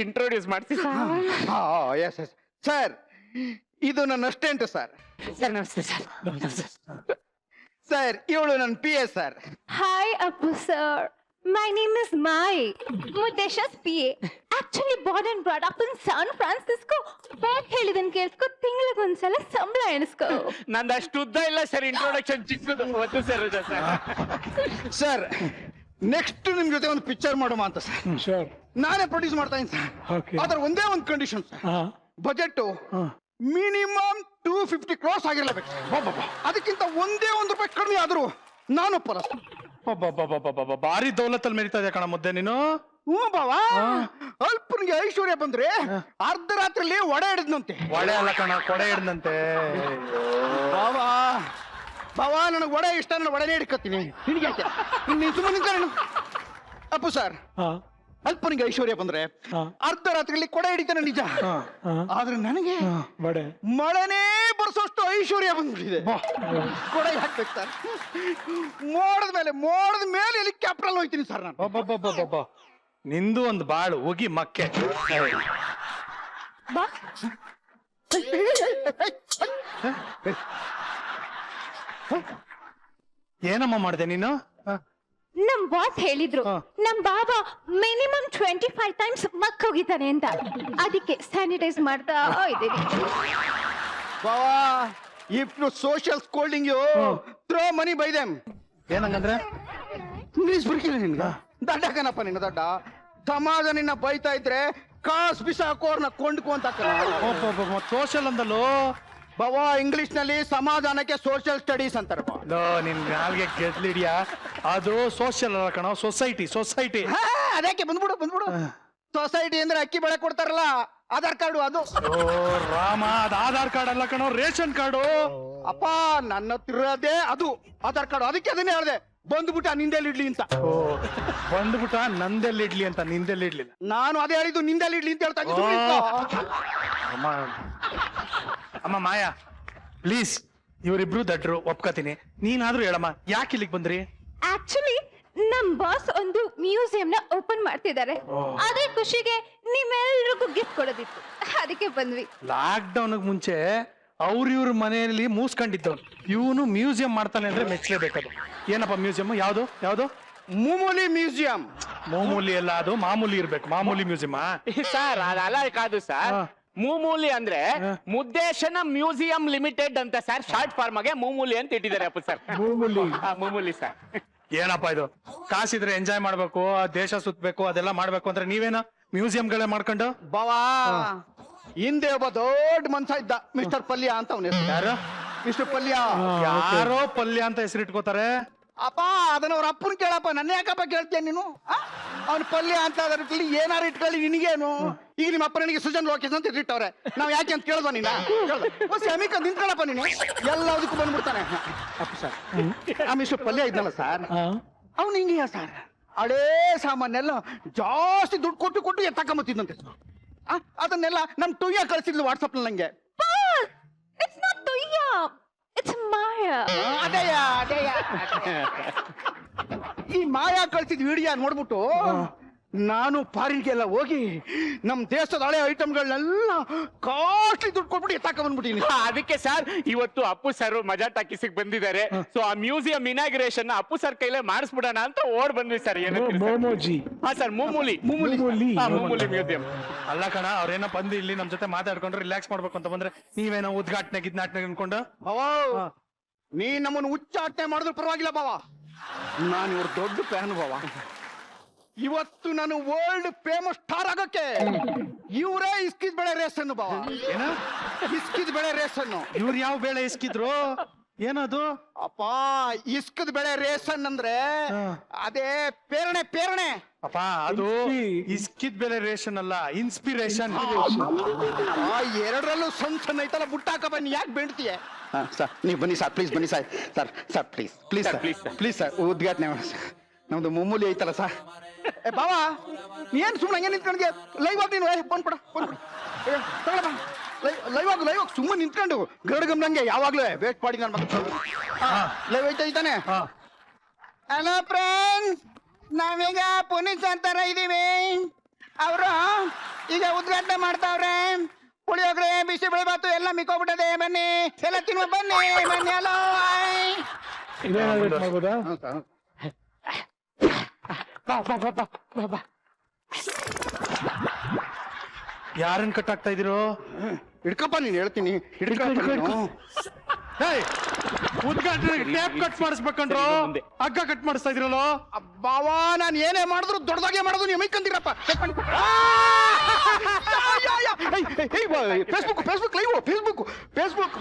Introduce ಮಾಡ್ಸಿ S yes sir, ಇದು ನನ್ನ ಅಸ್ಟೆಂಟ್ ಸರ್. ಸರ್ ನಮಸ್ತೆ ಸರ್. ಸರ್ ಇವಳು ನನ್ನ PA sir. Hi, Apu sir. My name is Mai, Mudesha's PA. Actually born and brought up in San Francisco. ಹೇಳಿದನ್ ಕೇಳ್ಸ್ಕೊ, ತಿಂಗಳಿಗೊಂದ್ಸಲ ಸಂಬಳ ಎಣಿಸ್ಕೊ. ನಂದು ಅಷ್ಟು ಉದ್ದ ಇಲ್ಲ ಸರ್, ಇಂಟ್ರೊಡಕ್ಷನ್ ಚಿಕ್ಕದು. ಒತ್ತು ಸರ್ ಸರ್ ನೆಕ್ಸ್ಟ್ ನಿಮ್ ಜೊತೆ ಒಂದು ಪಿಕ್ಚರ್ ಮಾಡುವ ಅಂತ ಸರ್. ನಾನೇ ಪ್ರೊಡ್ಯೂಸ್ ಮಾಡ್ತಾ ಇದ್ದೀನಿ ಸರ್. ಅದರ ಒಂದೇ ಒಂದು condition sir, budget minimum 250 crores ಆಗಿರ್ಲೇಬೇಕು. ಅದಕ್ಕಿಂತ ಒಂದೇ ₹1 ಕಡಿಮೆ ಆದ್ರೂ ನಾನು ಒಪ್ಪಲ್ಲ. ಭಾರಿ ದೌಲತ್ತಲ್ಲಿ ಮೆರಿತಾ ಇದೆ ಕಣ ಮುದ್ದೆ ನೀನು. ಹ್ಞೂ ಬಾವಾ, ಅಲ್ಪನಿಗೆ ಐಶ್ವರ್ಯ ಬಂದ್ರೆ ಅರ್ಧ ರಾತ್ರಿಲಿ ಒಡೆ ಹಿಡಿದ್ನಂತೆ. ಒಡೆ ಅಲ್ಲ ಕಣ, ಕೊಡೆ ಹಿಡ್ದಂತೆ. ಬಾವಾ ಬಾವಾ, ನನಗೆ ಒಡೆ ಇಷ್ಟ, ನಾನು ಒಡೆನೇ ಹಿಡ್ಕತ್ತೀನಿ. ನಿನಗೆ ನೀನು ಸುಮ್ಮನೆ ನಿಂತ. ಅಪ್ಪು ಸರ್, ಅಲ್ಪನಿಗೆ ಐಶ್ವರ್ಯ ಬಂದ್ರೆ ಅರ್ಧ ರಾತ್ರಿಯಲ್ಲಿ ಕೊಡೆ ಹಿಡಿತಾನೆ ನಿಜ, ಆದ್ರೆ ನನಗೆ ಮಳೆನೇ ಬರ್ಸೋಷ್ಟು ಐಶ್ವರ್ಯ ಬಂದ್ಬಿಟ್ಟಿದೆ. ಕೊಡೆ ಹಾಕ್ಬೇಕು ಸರ್. ಮೋಡದ ಮೇಲೆ ಹೆಲಿಕಾಪ್ಟರ್ ಹೋಗ್ತೀನಿ ಸರ್ ನಾನು. ನಿಂದು ಒಂದು ಬಾಳು ಹೋಗಿ ಮಕ್ಕೆ. ಬಾ ಏನಮ್ಮ ಮಾಡಿದೆ ನೀನು? ನಮ್ ಬಾಸ್ ಹೇಳಿದ್ರು ನಮ್ ಬಾಬಾ ಮಿನಿಮಮ್ 25 times ಮಕ್ ಹೋಗಿತಾನೆ ಅಂತ, ಅದಕ್ಕೆ ಸ್ಯಾನಿಟೈಸ್ ಮಾಡ್ತಾ ಇದ್ದೀನಿ. ಬಾವಾ, if you social scolding you throw money by them. ಏನಂಗಂದ್ರೆ ಇಂಗ್ಲೀಷ್ ಬರ್ಕಿಲ್ಲ ನಿನ್ಗ? ದಡ್ಡ ಕಣಪ್ಪ ನಿನ್ನ ದಡ್ಡ. ಸಮಾಜ ನಿನ್ನ ಬೈತಾ ಇದ್ರೆ ಕಾಸ್ ಬಿಸಾಕೋರ್ನ ಕೊಂಡ್ಕೊ ಅಂತ. ಸೋಷಿಯಲ್ ಅಂದಲ್ಲೋ ಬಾವಾ, ಇಂಗ್ಲಿಷ್ ನಲ್ಲಿ ಸಮಾಧಾನಕ್ಕೆ ಸೋಷಿಯಲ್ ಸ್ಟಡೀಸ್ ಅಂತಾರ. ನಿನ್ ನಾಲ್ಗೆ ಗೆದ್ಲಿಡಿಯಾ, ಅದು ಸೋಷಿಯಲ್ ಅಲ್ಲ ಕಣ, ಸೊಸೈಟಿ. ಅದಕ್ಕೆ ಬಂದ್ಬಿಡು. ಸೊಸೈಟಿ ಅಂದ್ರೆ ಅಕ್ಕಿ ಬೆಳೆ ಕೊಡ್ತಾರಲ್ಲ, ಆಧಾರ್ ಕಾರ್ಡು ಅದು. ರಾಮ, ಅದು ಆಧಾರ್ ಕಾರ್ಡ್ ಅಲ್ಲ ಕಣೋ, ರೇಷನ್ ಕಾರ್ಡು. ಅಪ್ಪ ನನ್ನ ಹತ್ರ ಅದೇ ಅದು ಆಧಾರ್ ಕಾರ್ಡು, ಅದಕ್ಕೆ ಅದನ್ನೇ ಹೇಳ್ದೆ. ಬಂದ್ಬಿಟ್ಟ ನಿಂದೆಲ್ಲಿ ಇಡ್ಲಿ ಅಂತ. ಬಂದ್ಬಿಟ್ಟ ನಂದೆಲ್ಲಿ ಇಡ್ಲಿ ಅಂತ, ನಿಂದೆಲ್ಲಿ ಇಡ್ಲಿಲ್ಲ. ನಾನು ಅದೇ ಹೇಳಿದ್ದು, ನಿಂದೆಲ್ಲಿ ಇಡ್ಲಿ ಅಂತ ಹೇಳ್ತಾ ಇದ್ದೀನಿ. ಅಮ್ಮ ಮಾಯಾ, ಪ್ಲೀಸ್, ಇವರಿಬ್ರು ದಡ್ರು ಒಪ್ಕೋತೀನಿ. ನೀನಾದ್ರೂ ಹೇಳಮ್ಮ, ಯಾಕೆ ಇಲ್ಲಿಗೆ ಬಂದ್ರಿ? ಆಕ್ಚುಲಿ ನಮ್ ಬಾಸ್ ಒಂದು ಮ್ಯೂಸಿಯಂ ನ ಓಪನ್ ಮಾಡ್ತಿದ್ದಾರೆ. ಅದೇ ಖುಷಿಗೆ ನಿಮ್ಮೆಲ್ರಿಗೂ ಗಿಫ್ಟ್ ಕೊಡೋದಿತ್ತು, ಅದಕ್ಕೆ ಬಂದ್ವಿ. ಲಾಕ್ ಡೌನ್ ಮುಂಚೆ ಇವ್ರ ಮನೆಯಲ್ಲಿ ಮೂಸ್ಕೊಂಡಿದ್ದವ್ರು, ಇವನು ಮ್ಯೂಸಿಯಂ ಮಾಡ್ತಾನೆ ಅಂದ್ರೆ ಮೆಚ್ಚಲೇಬೇಕದು. ಏನಪ್ಪ ಮ್ಯೂಸಿಯಂ? ಯಾವ್ದು? ಮೂಮೂಲಿ ಮ್ಯೂಸಿಯಂ. ಮಾಮೂಲಿ ಎಲ್ಲ, ಅದು ಮಾಮೂಲಿ ಇರ್ಬೇಕು. ಮಾಮೂಲಿ ಮ್ಯೂಸಿಯಂ ಸರ್, ಅದಲ್ಲ ಕಾದು ಸರ್. ಮೂಮೂಲಿ ಅಂದ್ರೆ ಮುದ್ದೇಶನ ಮ್ಯೂಸಿಯಂ ಲಿಮಿಟೆಡ್ ಅಂತ ಸರ್. ಶಾರ್ಟ್ ಫಾರ್ಮ್ ಆಗಿ ಮೂಮೂಲಿ ಅಂತ ಇಟ್ಟಿದ್ದಾರೆ ಅಪ್ಪ ಸರ್. ಮೂಮೂಲಿ ಸರ್. ಏನಪ್ಪ ಇದು? ಕಾಸಿದ್ರೆ ಎಂಜಾಯ್ ಮಾಡ್ಬೇಕು, ದೇಶ ಸುತ್ತಬೇಕು, ಅದೆಲ್ಲ ಮಾಡ್ಬೇಕು ಅಂದ್ರೆ ನೀವೇನ ಮ್ಯೂಸಿಯಂಗಳೇ ಮಾಡ್ಕೊಂಡು? ಬಾವಾ, ಹಿಂದೆ ಒಬ್ಬ ದೊಡ್ಡ ಮನ್ಸ ಇದ್ದ, ಮಿಸ್ಟರ್ ಪಲ್ಯ ಅಂತ. ಅವನ ಯಾರು? ಮಿಸ್ಟರ್ ಪಲ್ಯ. ಯಾರೋ ಪಲ್ಯ ಅಂತ ಹೆಸರಿಟ್ಕೋತಾರೆ. ಅಪ್ಪ ಅದನ್ನ ಅವ್ರ ಅಪ್ಪನ ಕೇಳಪ್ಪ, ನನ್ನ ಯಾಕಪ್ಪ ಕೇಳ್ತೀಯ ನೀನು? ಅವ್ನ ಪಲ್ಯ ಅಂತ ಅದರಲ್ಲಿ ಏನಾರು ಇಟ್ಕೊಳ್ಳಿ, ನಿನಗೇನು? ಈಗ ನಿಮ್ಮ ಅಪ್ಪ ನನಗೆ ಸುಜನ್ ಲೋಕೇಶ್ ಅಂತ ಇಟ್ಟಿಟ್ಟವ್ರೆ, ನಾವ್ ಯಾಕೆ ಅಂತ ಕೇಳ್ದ ನೀನ? ಅಮಿಕ ನಿಂತ್ಕೊಳ್ಳಪ್ಪ ನೀನು, ಎಲ್ಲದಕ್ಕೂ ಬಂದ್ಬಿಡ್ತಾನೆ. ಅಪ್ಪ ಸರ್, ಆ ಮಿಸ್ಟರ್ ಪಲ್ಯ ಇದ್ನಲ್ಲ ಸರ್, ಅವ್ನು ಹಿಂಗೆ ಸರ್, ಹಳೇ ಸಾಮಾನೆಲ್ಲ ಜಾಸ್ತಿ ದುಡ್ಡು ಕೊಟ್ಟು ಎತ್ತಕೊಂಬತ್ತಿದ್ದಂತೆ. ಅದನ್ನೆಲ್ಲ ನಮ್ ಟುಯ್ಯ ಕಳಿಸಿದ್ಲು ವಾಟ್ಸಪ್ ನಲ್ಲಿ ನಂಗೆ. ಇಟ್ಸ್ ನಾಟ್ ತುಯ್ಯ, ಇಟ್ಸ್ ಮಾಯಾ. ಅದೇಯ ಈ ಮಾಯಾ ಕಳ್ಸಿದ್ ವಿಡಿಯೋ ನೋಡ್ಬಿಟ್ಟು ನಾನು ಫಾರಿನ್ಗೆಲ್ಲ ಹೋಗಿ ನಮ್ ದೇಶದ ಹಳೆ ಐಟಮ್ಗಳನ್ನೆಲ್ಲ ಕಾಸ್ಟ್ಲಿ ದುಡ್ಡು ಕೊಟ್ಬಿಟ್ಟು ಎತ್ತಾಕ ಬಂದ್ಬಿಟ್ಟಿನಿ. ಅದಕ್ಕೆ ಸರ್ ಇವತ್ತು ಅಪ್ಪು ಸರ್ ಮಜಾ ಟಾಕೀಸಿಗೆ ಬಂದಿದ್ದಾರೆ. ಸೊ ಆ ಮ್ಯೂಸಿಯಂ ಇನಾಗ್ರೇಷನ್ ಅಪ್ಪು ಸರ್ ಕೈಲೇ ಮಾಡಿಸ್ಬಿಡೋಣ ಅಂತ ಓಡ್ ಬಂದ್ವಿ ಸರ್. ಹಾ ಸರ್, ಮೂಮೂಲಿ ಮ್ಯೂಸಿಯಂ. ಅಲ್ಲ ಕಣ, ಅವ್ರೇನೋ ಬಂದು ಇಲ್ಲಿ ನಮ್ ಜೊತೆ ಮಾತಾಡ್ಕೊಂಡ್ರೆ ರಿಲ್ಯಾಕ್ಸ್ ಮಾಡ್ಬೇಕು ಅಂತ ಬಂದ್ರೆ ನೀವೇನೋ ಉದ್ಘಾಟನೆ ಗಿದ್ನಾಟನೆ ಅನ್ಕೊಂಡು ನೀ ನಮ್ಮನ್ನು ಉಚ್ಚಾಟನೆ ಮಾಡಿದ್ರು ಪರವಾಗಿಲ್ಲ ಬಾವ, ನಾನು ಇವ್ರ ದೊಡ್ಡ ಫ್ಯಾನ್ ಬಾವ. ಇವತ್ತು ನಾನು ವರ್ಲ್ಡ್ ಫೇಮಸ್ ಸ್ಟಾರ್ ಆಗಕ್ಕೆ ಇವರೇ ಇಸ್ಕಿದ್ ಬೆಳೆ ರೇಸ್ ಅನ್ನು ಬಾವ. ಏನ ಇಸ್ಕಿದ್ ಬೆಳೆ ರೇಸ್ ಅನ್ನು? ಇವ್ರು ಯಾವ ಬೆಳೆ ಇಸ್ಕಿದ್ರು? ಏನದು? ಅಪ್ಪ, ಇಸ್ಕದ್ ಬೆಳೆ ರೇಸನ್ ಅಂದ್ರೆ ಅದೇ ಪೇರಣೆ ಅಪ್ಪ, ಅದು ಇಸ್ಕಿದ್ ಬೆಳೆ ರೇಷನ್ ಅಲ್ಲ, ಇನ್ಸ್ಪಿರೇಷನ್. ಎರಡರಲ್ಲೂ ಸಣ್ಣ ಐತಲ್ಲ, ಬುಟ್ಟಾಕ ಬನ್ನಿ, ಯಾಕೆ ಬೇಡ್ತೀಯ? ಸರ್ ನೀವು ಬನ್ನಿ ಸರ್, ಪ್ಲೀಸ್ ಬನ್ನಿ ಸರ್. ಸರ್ ಪ್ಲೀಸ್ ಸರ್, ಉದ್ಘಾಟನೆ ನಮ್ದು ಮೂಮೂಲಿ ಐತಲ್ಲ ಸರ್. ಬಾವಾ, ನೀನ್ ಸುಮ್ಮನೆ ಹಂಗೆ ನಿಂತ್ಕೊಂಡಿದ್ಯಾ? ಲೈವ್ ಆಗಿ ನೀನು ಫೋನ್ ಕೊಡ ಲೈವ್ ಆಗಿ ಸುಮ್ಮನೆ ನಿಂತ್ಕೊಂಡು ಗರಡ್ಗಮ್ನಂಗೆ ಯಾವಾಗ್ಲೂ ವೇಟ್ ಮಾಡಿ ನಾನು ಲೈವ್ ಐತಾನೆ. ಹಲೋ ಫ್ರೆಂಡ್ಸ್, ನಾವೀಗ ಪುನೀತ್ ಸರ್ ತರ ಇದೀವಿ. ಅವರು ಈಗ ಉದ್ಘಾಟನೆ ಮಾಡ್ತಾವ್ರೆ. ಪುಳಿಯೋಗರೆ, ಬಿಸಿ ಬೆಳೆಬಾತು ಎಲ್ಲ ಮಿಕ್ಕೋಗ್ಬಿಟ್ಟದೆ. ಬನ್ನಿ ಎಲ್ಲ ತಿನ್ನುವ, ಬನ್ನಿ ಬನ್ನಿ. ಹಲೋ ಯಾರನ್ನ ಕಟ್ಟಾಕ್ತಾ ಇದೀರೋ? ಹಿಡ್ಕಪ್ಪ, ನೀನ್ ಹೇಳ್ತೀನಿ. ಉದ್ಘಾಟನೆ ಟ್ಯಾಪ್ ಕಟ್ ಮಾಡಿಸ್ಬೇಕಂಡ್ರು, ಹಗ್ಗ ಕಟ್ ಮಾಡಿಸ್ತಾ ಇದ್ರಲ್ಲೋ. ಬಾವಾ, ನಾನು ಏನೇ ಮಾಡಿದ್ರು ದೊಡ್ಡದಾಗೆ ಮಾಡೋದು ನೀವು ಮೈಕಂದಿರಪ್ಪ. Facebook Facebook live, Facebook Facebook.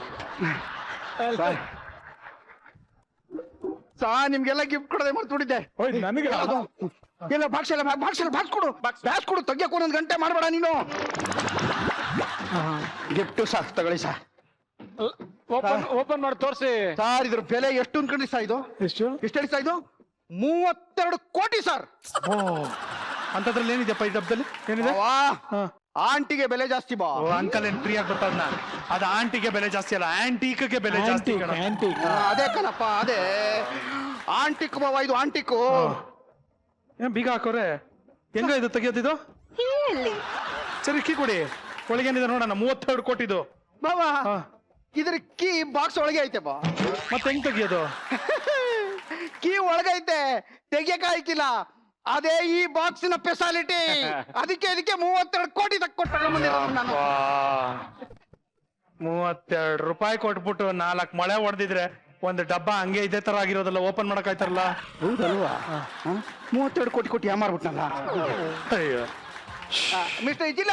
ನಿಮ್ಗೆಲ್ಲ ಗಿಫ್ಟ್ ಕೊಡದೆ ಮಾಡ್ತುಬಿಟ್ಟಿದ್ದೆ. ನನಗೆ ಎಲ್ಲ ಬಾಕ್ಸ್ ಕೊಡು ತೆಗಿಯಕ್ಕೆ ಒಂದೊಂದು ಗಂಟೆ ಮಾಡಬೇಡ ನೀನು. ಗಿಫ್ಟ್ ಸರ್ ತಗೊಳ್ಳಿ ಸರ್. ಓಪನ್ ಮಾಡಿ ತೋರಿಸಿ ಸರ್. ಇದ್ರ ಬೆಲೆ ಎಷ್ಟು ಅನ್ಕೊಂಡ್ರಿ ಸರ್? ಇದು ಎಷ್ಟು ಸರ್? ಇದು 32 ಕೋಟಿ ಸರ್. ಓ, ಅಂತದ್ರಲ್ಲಿ ಏನಿದೆಪ್ಪ ಈ ಡಬ್ಬದಲ್ಲಿ? ಏನಿದೆ? ಆಂಟಿಗೆ ಬೆಲೆ ಜಾಸ್ತಿ ಬಾ. ಅಂಕಲ್ ಏನ್ ಫ್ರೀ ಆಗಿ ಬರ್ತಾರ? ಅದು ಆಂಟಿಗೆ ಬೆಲೆ ಜಾಸ್ತಿ ಅಲ್ಲ, ಆಂಟಿಕ್ಗೆ ಬೆಲೆ ಜಾಸ್ತಿ. ಅದೇ ಕಣಪ್ಪ, ಅದೇ ಆಂಟಿಕ್ ಬಾವ. ಇದು ಆಂಟಿಕ್. ಏನ್ ಬೀಗ ಹಾಕೋರೆ? ಹೆಂಗ ಇದು ತೆಗಿಯೋದಿದು? ಇಲ್ಲಿ ಸರಿ, ಕೀ ಕೊಡಿ. ಒಳಗೇನಿದೆ ನೋಡೋಣ. 32 ಕೋಟಿದು ಬಾವ. ಇದ್ರ ಕೀ ಬಾಕ್ಸ್ ಒಳಗೆ ಐತೆ ಬಾ. ಮತ್ತೆ ಹೆಂಗ್ ತೆಗಿಯೋದು? ಕೀ ಒಳಗೈತೆ, ತೆಗಿಯಕ ಆಯ್ಕಿಲ್ಲ. ಅದೇ ಈ ಬಾಕ್ಸಿನ ಸ್ಪೆಷಾಲಿಟಿ. ಅದಕ್ಕೆ 32 ಕೋಟಿ ತಗೊಂಡ್ಬಂದಿರೋದು ನಾನು. 32 ರೂಪಾಯಿ ಕೊಟ್ಬಿಟ್ಟು 4 ಮೊಳೆ ಹೊಡೆದಿದ್ರೆ ಒಂದು ಡಬ್ಬ ಹಂಗೆ ಇದೇ ತರ ಆಗಿರೋದಲ್ಲ, ಓಪನ್ ಮಾಡಕ್ ಆಯ್ತಾರಲ್ಲ. ಹೌದಲ್ವಾ? 32 ಕೋಟಿ ಯಾಮಾರ್ಬಿಟ್ನಲ್ಲ. ಅಯ್ಯೋ, ಮಿಸ್ಟರ್ ಇಜಿಲ್ಲ,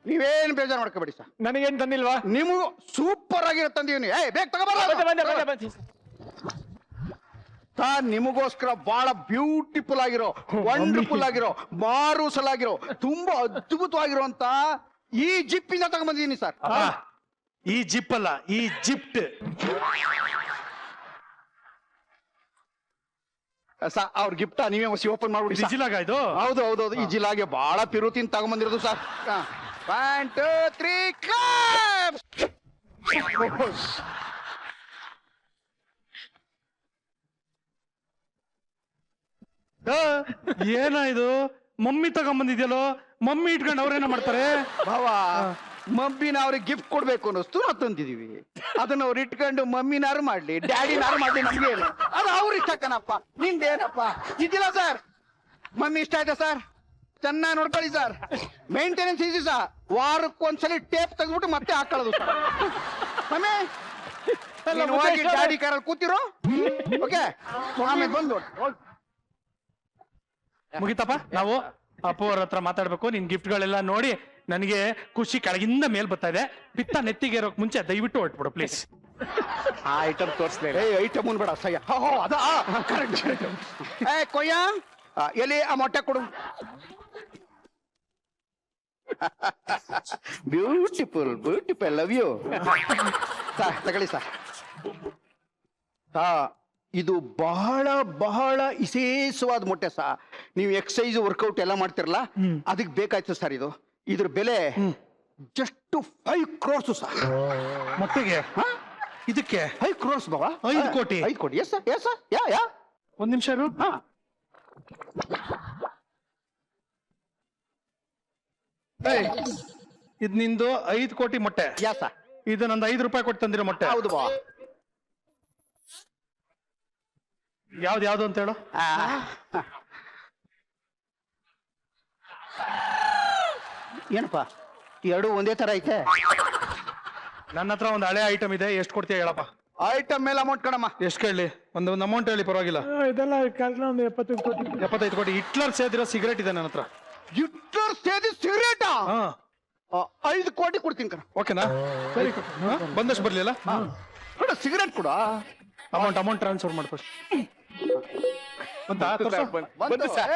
ನೀವೇನು ಬೇಜಾರು ಮಾಡ್ಕೋಬೇಡಿ ಸರ್. ನನಗೇನ್ ತಂದಿಲ್ವಾ? ನಿಮಗೂ ಸೂಪರ್ ಆಗಿರೋ ತಂದೀನಿ. ಬೇಗ ತಗೋಬಾರ ಸರ್. ನಿಮಗೋಸ್ಕರ ಬಹಳ ಬ್ಯೂಟಿಫುಲ್ ಆಗಿರೋ, ವಂಡರ್ಫುಲ್ ಆಗಿರೋ, ಮಾರೂಸಲ್ ಆಗಿರೋ, ತುಂಬಾ ಅದ್ಭುತವಾಗಿರೋ ಅಂತ ಈ ಜಿಪ್ಪಿಂದ ತಗೊಂಡ್ಬಂದಿದ್ದೀನಿ ಸರ್. ಈ ಜಿಪ್ ಅಲ್ಲ, ಈ ಜಿಪ್ಟ್. ಅವ್ರ ಗಿಫ್ಟ ನೀವೇ ಹೊಸಿ ಓಪನ್ ಮಾಡ್ಬಿಡಿ. ಡಿಜಿಲಾಗ ಇದು? ಹೌದು ಹೌದು ಹೌದು. ಈ ಜಿಲಾಗೆ ಬಹಳ ಪಿರುತಿನ ತಗೊಂಡ್ಬಂದಿರೋದು ಸರ್. 1 2 3 ಕ್ಲಾಪ್. ಏನ ಇದು? ಮಮ್ಮಿ ತಗೊಂಬಂದಿದ್ಯಲ್ಲೋ? ಮಮ್ಮಿ ಇಟ್ಕೊಂಡು ಅವ್ರೇನ ಮಾಡ್ತಾರೆ? ಭಾವ, ಮಮ್ಮಿನ ಅವ್ರಿಗೆ ಗಿಫ್ಟ್ ಕೊಡ್ಬೇಕು ಅನ್ನಿಸ್ತು, ನಾವು ತಂದಿದೀವಿ. ಅದನ್ನ ಅವ್ರು ಇಟ್ಕೊಂಡು ಮಮ್ಮಿನಾರು ಮಾಡ್ಲಿ, ಡ್ಯಾಡಿನಾರು ಮಾಡ್ಲಿ, ನಮ್ಗೇನು ಅದು ಅವ್ರ ಇಷ್ಟ ಕಣಪ್ಪ. ನಿಂದೇನಪ್ಪ ಇದ್ದಿಲ್ಲ ಸರ್. ಮಮ್ಮಿ ಇಷ್ಟ ಆಯ್ತಾ ಸರ್? ಚೆನ್ನಾಗಿ ನೋಡ್ಕೊಳ್ಳಿ ಸರ್. Maintenance easy sir. ವಾರಕ್ಕೊಂದ್ಸಲಿ ಟೇಪ್ ತೆಗೆದ್ಬಿಟ್ಟು ಮತ್ತೆ ಹಾಕೊಳ್ಳೋದು ಸರ್. ಮಮ್ಮಿ ಹೋಗಿ ಡ್ಯಾಡಿ ಕಾರಲ್ಲಿ ಕೂತಿರೋ. ಓಕೆ, ಆಮೇಲೆ ಬಂದು ಮುಗಿತಪ್ಪ. ನಾವು ಅಪ್ಪು ಅವ್ರ ಹತ್ರ ಮಾತಾಡ್ಬೇಕು. ನಿನ್ ಗಿಫ್ಟ್ ಗಳೆಲ್ಲ ನೋಡಿ ನನಗೆ ಖುಷಿ ಕೆಳಗಿಂದ ಮೇಲ್ ಬರ್ತಾ ಇದೆ. ಪಿತ್ತ ನೆತ್ತಿಗೆ ಇರೋಕ್ ಮುಂಚೆ ದಯವಿಟ್ಟು ಹೊರಟ್ಬಿಡು ಪ್ಲೀಸ್. ಆ ಐಟಮ್ ತೋರಿಸ್ಲೇ. ಐಟಮ್ ಬೇಡ ಸಯ್ಯ. ಅದ ಕರೆಕ್ಟ್. ಕೊಯ್ಯ, ಎಲ್ಲಿ ಆ ಮೊಟ್ಟೆ ಕೊಡು. Beautiful beautiful, love you. ತಗೊಳ್ಳಿ ಸರ್. ಇದು ಬಹಳ ಬಹಳ ವಿಶೇಷವಾದ ಮೊಟ್ಟೆ ಸಾ. ನೀವು ಎಕ್ಸಸೈಸ್ ವರ್ಕೌಟ್ ಎಲ್ಲ ಮಾಡ್ತಿರಲ್ಲ, ಅದಕ್ಕೆ ಬೇಕಾಯ್ತು ಸರ್. ಇದ್ರ ಬೆಲೆ ಜಸ್ಟ್ 5 crores ಸರ್. ಮೊಟ್ಟೆಗೆ? ಇದಕ್ಕೆ 5 crores ಬಾವಾ. 5 ಕೋಟಿ? 5 ಕೋಟಿ. Yes sir, yes sir. Yeah ಒಂದ್ ನಿಮಿಷ ಇರು. ಇದ್ ನಿಂದು 5 ಕೋಟಿ ಮೊಟ್ಟೆ. Yeah sir. ಇದು ನಂದು 5 ರೂಪಾಯಿ ಕೊಟ್ಟು ತಂದಿರೋ ಮೊಟ್ಟೆ. ಹೌದು ಬಾ. ಯಾವ್ದು ಅಂತ ಹೇಳು. ಏನಪ್ಪ ಎರಡು ಒಂದೇ ತರ ಐತೆ? ನನ್ನ ಹತ್ರ ಒಂದು ಹಳೆ ಐಟಮ್ ಇದೆ, ಎಷ್ಟು ಕೊಡ್ತೀಯ ಹೇಳಪ್ಪ? ಐಟಮ್ ಮೇಲೆ ಅಮೌಂಟ್ ಕಣಮ್ಮ. ಎಷ್ಟು ಕೇಳಿ? ಒಂದು ಅಮೌಂಟ್ ಹೇಳಿ, ಪರವಾಗಿಲ್ಲ. ಇದೆಲ್ಲ ಒಂದು 75 ಕೋಟಿ. ಹಿಟ್ಲರ್ ಸೇದಿರೋ ಸಿಗರೇಟ್ ಇದೆ ನನ್ನ ಹತ್ರ. ಹಿಟ್ಲರ್ ಸೇದಿ ಸಿಗರೇಟಾ? 5 ಕೋಟಿ ಕೊಡ್ತೀನಿ ಕಣ. ಓಕೆನಾ? ಸರಿ, ಬಂದಷ್ಟು ಬರ್ಲಿಲ್ಲ. ಸಿಗರೇಟ್ ಕೊಡ. ಅಮೌಂಟ್ ಟ್ರಾನ್ಸ್ಫರ್ ಮಾಡ್ಕೊಡಿ. ಬಂದು ಸರ್.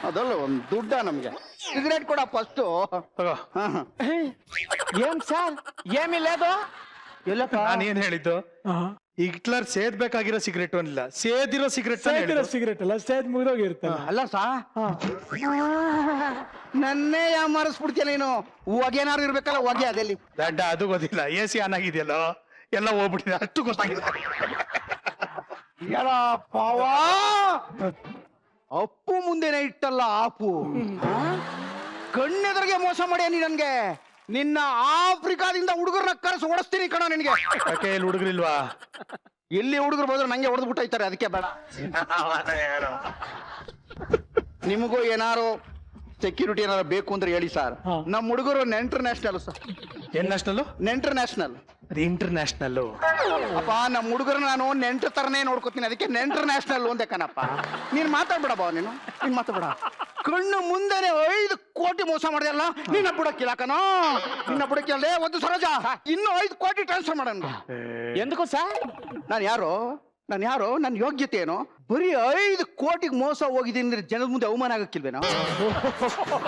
ಅದಲ್ಲ ಒಂದು ದುಡ್ಡ ನಮ್ಗೆ. ಸಿಗರೇಟ್ ಕೊಡ ಫಸ್ಟ್. ತಗೋ. ಏನ್ ಸರ್, ಏನಿಲ್ಲ ಅದು? ನಾನೇನ್ ಹೇಳಿದ್ದು? ಹಿಟ್ಲರ್ ಸೇದ್ಬೇಕಾಗಿರೋ ಸಿಗರೇಟ್ ಅಲ್ಲ, ಸೇದಿರೋ ಸಿಗರೇಟ್. ಸಿಗರೇಟ್ ಅಲ್ಲ, ಸೇದ್ ಮುಗಿದೋಗಿರುತ್ತೆ. ಅಲ್ಲ ಸಾ, ನನ್ನೇ ಯಾಮಾರಿಸ್ಬಿಡ್ತೀಯ ನೀನು. ಹೊಗೆನಾರು ಇರ್ಬೇಕಲ್ಲ, ಹೊಗೆ ಅದೆಲ್ಲಿ ದಡ್ಡ, ಅದು ಗೊತ್ತಿಲ್ಲ. AC ಆನ್ ಆಗಿದೆಯಲ್ಲೋ, ಎಲ್ಲ ಹೋಗ್ಬಿಟ್ಟಿದೆ, ಅಷ್ಟು ಗೊತ್ತಾಗಿದೆ. ಅಪ್ಪು ಮುಂದೆನೆ ಇಟ್ಟಲ್ಲ ಆಪು ಆ? ಕಣ್ಣೆದುರಿಗೆ ಮೋಸ ಮಾಡ್ಯ ನೀ ನನ್ಗೆ. ನಿನ್ನ ಆಫ್ರಿಕಾದಿಂದ ಹುಡುಗರನ್ನ ಕರೆಸಿ ಓಡಿಸ್ತೀನಿ ಕಣ ನಿನಗೆ. ಯಾಕೆ ಇಲ್ಲಿ ಹುಡುಗರಿಲ್ವಾ? ಎಲ್ಲಿ ಹುಡುಗರು ಬಂದ್ರು ನಂಗೆ ಹೊಡೆದು ಬಿಟ್ಟೈತಾರೆ, ಅದಕ್ಕೆ ಬೇಡ. ನಿಮಗೂ ಏನಾರು ಸೆಕ್ಯೂರಿಟಿ ಏನಾರು ಬೇಕು ಅಂದ್ರೆ ಹೇಳಿ ಸರ್. ನಮ್ಮ ಹುಡುಗರು ನೆಂಟರ್ ನ್ಯಾಷನಲ್ ಸರ್. ಏನ್ ನ್ಯಾಷನಲ್? ನೆಂಟರ್ ನ್ಯಾಷನಲ್. ಅದು ಇಂಟರ್ನ್ಯಾಷನಲ್. ಅಪ್ಪ ನಮ್ಮ ಹುಡುಗರು ನಾನು ನೆಂಟರ್ ತರನೇ ನೋಡ್ಕೋತೀನಿ, ಅದಕ್ಕೆ ನೆಂಟರ್ ನ್ಯಾಷನಲ್ ಒಂದೇ ಕಣಪ್ಪ. ನೀನ್ ಮಾತಾಡ್ಬೇಡ ಬಾ, ನೀನು ಮಾತಾಡ್ಬೇಡ. ಕಣ್ಣು ಮುಂದೆನೆ 5 ಕೋಟಿ ಮೋಸ ಮಾಡಿದಲ್ಲ, ನಿನ್ನ ಬುಡಕ್ಕಿಲ್ಲ ಕಣೋ, ನಿನ್ನ ಬುಡಕ್ಕಿಲ್ಲ. ಒಂದು ಸರೋಜ ಇನ್ನು 5 ಕೋಟಿ ಟ್ರಾನ್ಸ್ಫರ್ ಮಾಡೋಣ. ಎಂದಕ್ಕೂ ಸರ್? ನಾನು ಯಾರೋ ನನ್ನ ಯೋಗ್ಯತೆ ಏನೋ? ಬರೀ 5 ಕೋಟಿಗೆ ಮೋಸ ಹೋಗಿದ್ದೀನಿ ಅಂದ್ರೆ ಜನದ ಮುಂದೆ ಅವಮಾನ ಆಗಕ್ಕಿಲ್ವೇನೋ?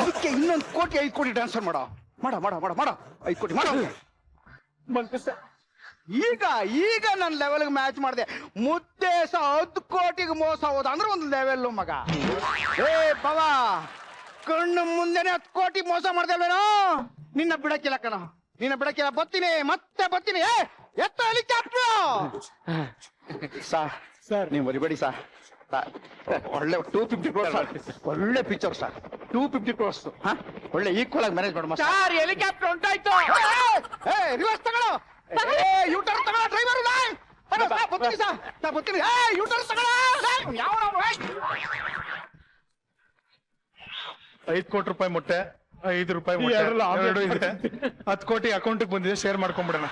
ಅದಕ್ಕೆ ಇನ್ನೊಂದು ಕೋಟಿ 5 ಕೋಟಿ ಟ್ರಾನ್ಸ್ಫರ್ ಮಾಡೋ. 5 ಕೋಟಿ ಮಾಡೋ. ಈಗ ನನ್ನ ಲೆವೆಲ್ಗೆ ಮ್ಯಾಚ್ ಮಾಡಿದೆ. ಮುದ್ದೇಶ 10 ಕೋಟಿಗೆ ಮೋಸ ಹೋದ ಅಂದ್ರೆ ಒಂದು ಲೆವೆಲ್ ಮಗ. ಏ ಪವ, ಕಣ್ಣು ಮುಂದೆನೆ 10 ಕೋಟಿ ಮೋಸ ಮಾಡ್ದೇವೇನೋ? ನಿನ್ನ ಬಿಡಕ್ಕಿಲ್ಲ ಕಣ, ನಿನ್ನ ಬಿಡಕ್ಕಿಲ್ಲ. ಮತ್ತೆ ಬರ್ತೀನಿ. ಎತ್ತ ಹೆಲಿಕಾಪ್ಟರ್ ಸರ್, ನೀವು ಬರಿಬೇಡಿ ಸರ್. ಒಳ್ಳೆ 250 crores ಒಳ್ಳೆ ಪಿಕ್ಚರ್ ಸರ್. 250 crores ಒಳ್ಳೆ ಈಕ್ವಲ್ ಆಗಿ ಮ್ಯಾನೇಜ್ ಮಾಡ ಸರ್. ಹೆಲಿಕಾಪ್ಟರ್ ಉಂಟಾಯ್ತು. ರಿವರ್ಸ್ ತಗೊಳ್ಳೋ, ಯೂಟರ್ ತಗೊಳ್ಳೋ ಡ್ರೈವರ್. ಬರ್ತೀನಿ ಸರ್, ಬರ್ತೀನಿ. ಯೂಟರ್ ತಗೊಳ್ಳೋ. ಯಾವ 5 ಕೋಟಿ ರೂಪಾಯಿ ಮೊಟ್ಟೆ, 5 ರೂಪಾಯಿ ಮೊಟ್ಟೆ, ಎರಡು ಇದೆ. 10 ಕೋಟಿ ಅಕೌಂಟ್ ಬಂದಿದೆ, ಶೇರ್ ಮಾಡ್ಕೊಂಡ್ಬಿಡೋಣ.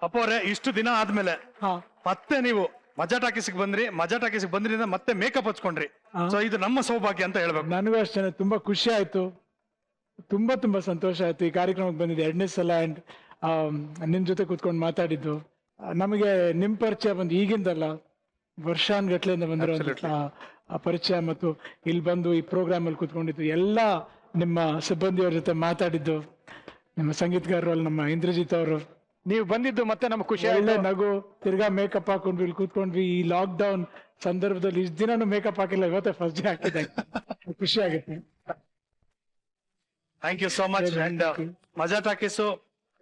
ಅಪ್ಪ ಅವ್ರೆ, ಇಷ್ಟು ದಿನ ಆದ್ಮೇಲೆ ಮತ್ತೆ ನೀವು ಮಜಾ ಟಾಕೀಸ್ಗೆ ಬಂದ್ರಿ. ಮಜಾ ಟಾಕೀಸ್ಗೆ ಬಂದ್ರಿಂದ ಮತ್ತೆ ಮೇಕಪ್ ಹಚ್ಕೊಂಡ್ರಿ. ಸೊ ಇದು ನಮ್ಮ ಸೌಭಾಗ್ಯ ಅಂತ ಹೇಳ್ಬೇಕು. ನನಗೂ ಅಷ್ಟೇ ತುಂಬಾ ಖುಷಿ ಆಯ್ತು, ತುಂಬಾ ಸಂತೋಷ ಆಯ್ತು ಈ ಕಾರ್ಯಕ್ರಮಕ್ಕೆ ಬಂದಿದ್ದು 2ನೇ ಸಲ. ಅಂಡ್ ನಿಮ್ ಜೊತೆ ಕೂತ್ಕೊಂಡು ಮಾತಾಡಿದ್ದು, ನಮಗೆ ನಿಮ್ ಪರಿಚಯ ಬಂದು ಈಗಿಂದಲ್ಲ, ವರ್ಷಾನ್ಗಟ್ಲೆಯಿಂದ ಬಂದಿರೋ ಪರಿಚಯ. ಮತ್ತು ಇಲ್ಲಿ ಬಂದು ಈ ಪ್ರೋಗ್ರಾಮ್ ಅಲ್ಲಿ ಕೂತ್ಕೊಂಡಿದ್ದು, ಎಲ್ಲ ನಿಮ್ಮ ಸಿಬ್ಬಂದಿಯವ್ರ ಜೊತೆ ಮಾತಾಡಿದ್ದು, ನಿಮ್ಮ ಸಂಗೀತಗಾರರು ಅಲ್ಲಿ ನಮ್ಮ ಇಂದ್ರಜಿತ್ ಅವರು, ನೀವು ಬಂದಿದ್ದು ಮತ್ತೆ ನಮ್ಗೆ ಖುಷಿ ಒಳ್ಳೆ ಆಯ್ತು. ನಗು. ತಿರ್ಗಾ ಮೇಕಪ್ ಹಾಕೊಂಡ್ವಿ, ಇಲ್ಲಿ ಕೂತ್ಕೊಂಡ್ವಿ. ಈ ಲಾಕ್ ಡೌನ್ ಸಂದರ್ಭದಲ್ಲಿ ಇಷ್ಟು ದಿನಾನು ಮೇಕಪ್ ಹಾಕಿಲ್ಲ, ಇವತ್ತೇ ಫಸ್ಟ್ ಡೇ ಹಾಕಿದೆ. ಖುಷಿ ಆಗುತ್ತೆ. Thank you so much. And Maja Talkies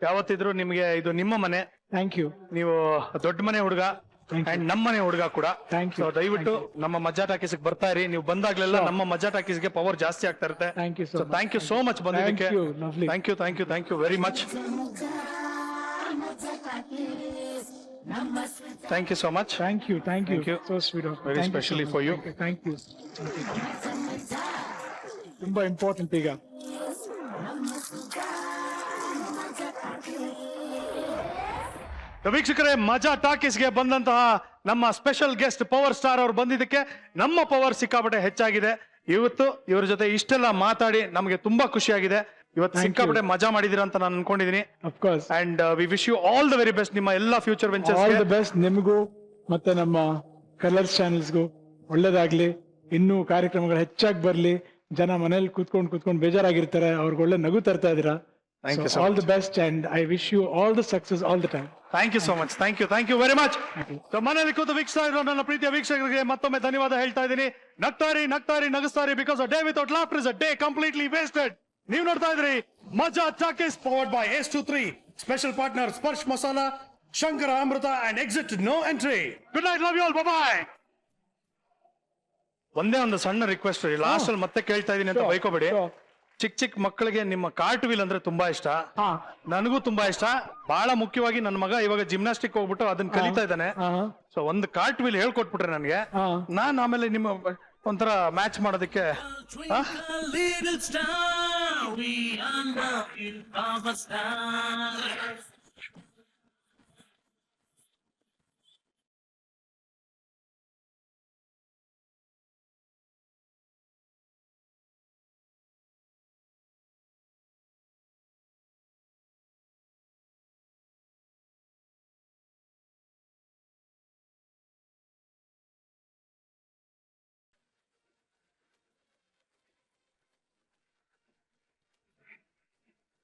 ಯಾವತ್ತಿದ್ರು ನಿಮ್ಗೆ ಇದು ನಿಮ್ಮ ಮನೆ. Thank you. ನೀವು ದೊಡ್ಡ ಮನೆ ಹುಡುಗ ಅಂಡ್ ನಮ್ಮ ಮನೆ ಹುಡುಗ ಕೂಡ. Thank you. So, ದಯವಿಟ್ಟು ನಮ್ಮ ಮಜಾ ಟಾಕೀಸ್ಗೆ ಬರ್ತಾ ಇರಿ. ನೀವು ಬಂದಾಗ್ಲೆಲ್ಲ ನಮ್ಮ ಮಜಾ ಟಾಕೀಸ್ಗೆ ಪವರ್ ಜಾಸ್ತಿ ಆಗ್ತಾ ಇರುತ್ತೆ. Thank you so much. Thank you so much ಬಂದಿದ್ದಕ್ಕೆ. Thank you. Lovely. Thank you very much. Thank you so much. Thank you. Thank you. So sweet of you. Very Thank you specially so for much. you. Thank you. ತುಂಬಾ important ಈಗ. ವೀಕ್ಷಕರೇ, ಮಜಾ ಟಾಕೀಸ್ಗೆ ಬಂದಂತಹ ನಮ್ಮ special guest power star ಅವರು ಬಂದಿದ್ದಕ್ಕೆ ನಮ್ಮ power ಸಿಕ್ಕಾಪಟ್ಟೆ ಹೆಚ್ಚಾಗಿದೆ. ಇವತ್ತು ಇವ್ರ ಜೊತೆ ಇಷ್ಟೆಲ್ಲ ಮಾತಾಡಿ ನಮಗೆ ತುಂಬಾ ಖುಷಿಯಾಗಿದೆ. ಇವತ್ತು Thank ಸಿಕ್ಕಾಪಟ್ಟೆ you. ಮಜಾ ಮಾಡಿದೀರ ಅಂತ ನಾನು ಅನ್ಕೊಂಡಿದೀನಿ. Of course. And we wish you all the very best ನಿಮ್ಮ ಎಲ್ಲಾ future all the ventures. Best ನಿಮಗೂ ಮತ್ತೆ ನಮ್ಮ ಕಲರ್ಸ್ ಚಾನೆಲ್ಸ್ಗೂ ಒಳ್ಳೇದಾಗ್ಲಿ. ಇನ್ನೂ ಕಾರ್ಯಕ್ರಮಗಳು ಹೆಚ್ಚಾಗಿ ಬರ್ಲಿ. ಜನ ಮನೇಲಿ ಕೂತ್ಕೊಂಡು ಬೇಜಾರಾಗಿರ್ತಾರೆ, ಅವ್ರಿಗೆ ಒಳ್ಳೆ ನಗು ತರ್ತಾ ಇದೀರಾ. Thank you so all much. The best and I wish you all the success all the time. Thank you so much. Thank you very much. ಮನೇಲಿ ಕೂತು ವೀಕ್ಷಿಸ್ತಾ ಇರೋ ನನ್ನ ಪ್ರೀತಿಯ ವೀಕ್ಷಕರಿಗೆ ಮತ್ತೊಮ್ಮೆ ಧನ್ಯವಾದ ಹೇಳ್ತಾ ಇದ್ದೀನಿ. ನಗ್ತಾರಿ ನಗಿಸ್ತಾರಿ, because a day without laughter is a day completely wasted. ನೀವು ನೋಡ್ತಾ ಇದ್ರಿ Majaa Talkies powered by S23 special partner Sparsh Masala, Shankara Amrutha and exit no entry. Good night, love you all, bye. ಒಂದೇ ಒಂದು ಸಣ್ಣ ರಿಕ್ವೆಸ್ಟ್, ಲಾಸ್ಟ್ ಅಲ್ಲಿ ಮತ್ತೆ ಕೇಳ್ತಾ ಇದೀನಿ ಅಂತ ಬೈಕೋಬೇಡಿ. ಚಿಕ್ಕ ಮಕ್ಕಳಿಗೆ ನಿಮ್ಮ ಕಾರ್ಟ್ ವೀಲ್ ಅಂದ್ರೆ ತುಂಬಾ ಇಷ್ಟ. ನನಗೂ ತುಂಬಾ ಇಷ್ಟ. ಬಹಳ ಮುಖ್ಯವಾಗಿ ನನ್ನ ಮಗ ಇವಾಗ ಜಿಮ್ನಾಸ್ಟಿಕ್ ಹೋಗ್ಬಿಟ್ಟು ಅದನ್ನ ಕಲಿತಾ ಇದ್ದಾನೆ. ಸೊ ಒಂದು ಕಾರ್ಟ್ ವೀಲ್ ಹೇಳ್ಕೊಟ್ಬಿಟ್ರೆ ನನಗೆ, ನಾನ್ ಆಮೇಲೆ ನಿಮ್ಮ ಒಂಥರ ಮ್ಯಾಚ್ ಮಾಡೋದಕ್ಕೆ. Little star, we are now in our star.